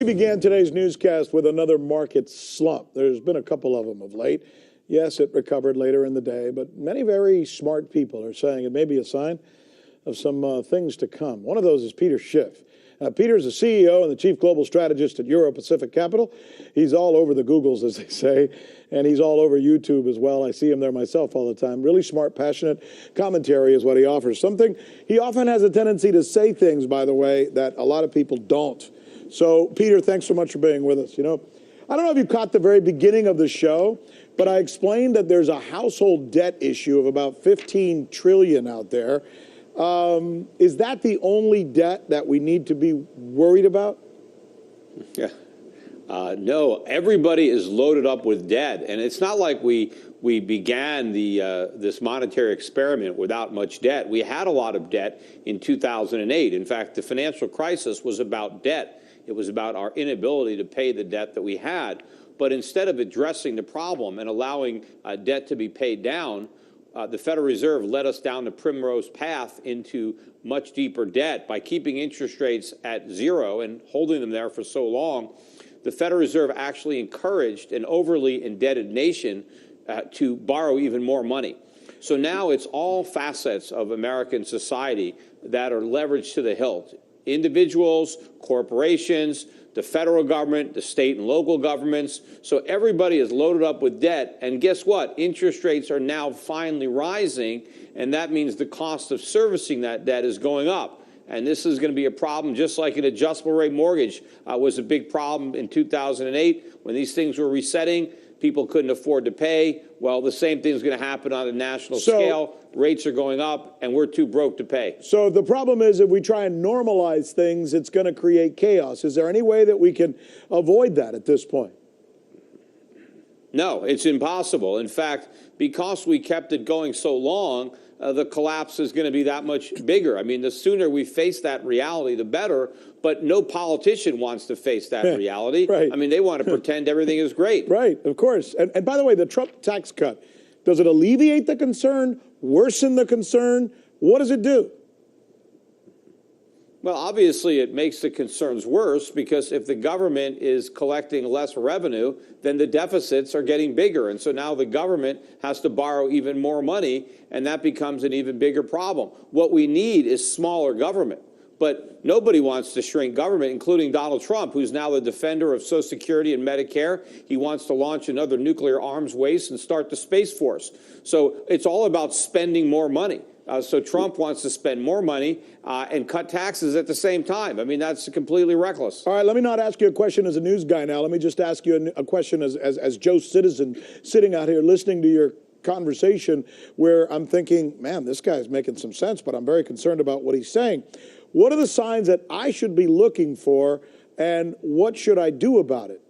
We began today's newscast with another market slump. There's been a couple of them of late. Yes, it recovered later in the day, but many very smart people are saying it may be a sign of some things to come. One of those is Peter Schiff. Peter is the CEO and the chief global strategist at Euro Pacific Capital. He's all over the Googles, as they say, and he's all over YouTube as well. I see him there myself all the time. Really smart, passionate commentary is what he offers. Something he often has a tendency to say things, by the way, that a lot of people don't. So, Peter, thanks so much for being with us. You know, I don't know if you caught the very beginning of the show, but I explained that there's a household debt issue of about $15 trillion out there. Is that the only debt that we need to be worried about? Yeah. No, everybody is loaded up with debt. And it's not like we began this monetary experiment without much debt. We had a lot of debt in 2008. In fact, the financial crisis was about debt. It was about our inability to pay the debt that we had. But instead of addressing the problem and allowing debt to be paid down, the Federal Reserve led us down the primrose path into much deeper debt by keeping interest rates at zero and holding them there for so long. The Federal Reserve actually encouraged an overly indebted nation to borrow even more money. So now it's all facets of American society that are leveraged to the hilt. Individuals, corporations, the federal government, the state and local governments. So everybody is loaded up with debt. And guess what? Interest rates are now finally rising, and that means the cost of servicing that debt is going up. And this is going to be a problem, just like an adjustable rate mortgage was a big problem in 2008 when these things were resetting. People couldn't afford to pay. Well, the same thing is going to happen on a national scale. Rates are going up, and we're too broke to pay. So the problem is if we try and normalize things, it's going to create chaos. Is there any way that we can avoid that at this point? No, it's impossible. In fact, because we kept it going so long, the collapse is going to be that much bigger. I mean, the sooner we face that reality, the better. But no politician wants to face that reality. Right. I mean, they want to pretend everything is great. Right, of course. And by the way, the Trump tax cut, does it alleviate the concern, worsen the concern? What does it do? Well, obviously, it makes the concerns worse because if the government is collecting less revenue, then the deficits are getting bigger. And so now the government has to borrow even more money, and that becomes an even bigger problem. What we need is smaller government. But nobody wants to shrink government, including Donald Trump, who's now the defender of Social Security and Medicare. He wants to launch another nuclear arms race and start the Space Force. So it's all about spending more money. So Trump wants to spend more money and cut taxes at the same time. I mean, that's completely reckless. All right, let me not ask you a question as a news guy now. Let me just ask you a question as Joe Citizen sitting out here listening to your conversation where I'm thinking, man, this guy's making some sense, but I'm very concerned about what he's saying. What are the signs that I should be looking for, and what should I do about it?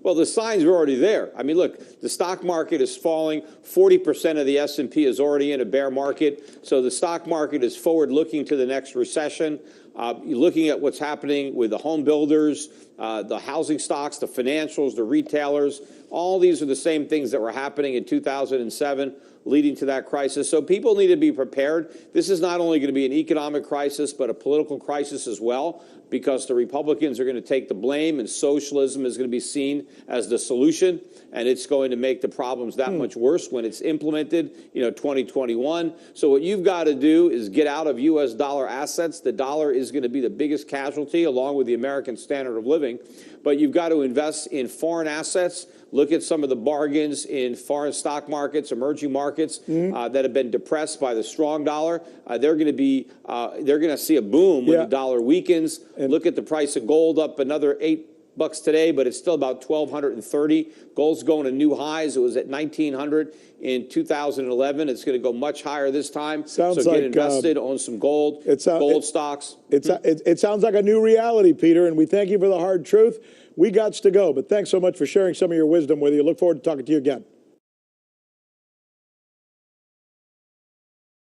Well, the signs are already there. I mean, look, the stock market is falling. 40% of the S&P is already in a bear market. So the stock market is forward looking to the next recession. You're looking at what's happening with the home builders, the housing stocks, the financials, the retailers. All these are the same things that were happening in 2007, leading to that crisis. So people need to be prepared. This is not only going to be an economic crisis, but a political crisis as well, because the Republicans are going to take the blame and socialism is going to be seen as the solution. And it's going to make the problems that much worse when it's implemented, 2021. So what you've got to do is get out of U.S. dollar assets. The dollar is going to be the biggest casualty along with the American standard of living. But you've got to invest in foreign assets. Look at some of the bargains in foreign stock markets, emerging markets that have been depressed by the strong dollar. They're going to see a boom when the dollar weakens. And look at the price of gold up another $8 today, but it's still about $1,230. Gold's going to new highs. It was at $1,900 in 2011. It's going to go much higher this time. Sounds so like, get invested, own some gold, gold stocks. It sounds like a new reality, Peter, and we thank you for the hard truth. We got to go, but thanks so much for sharing some of your wisdom with you. Look forward to talking to you again.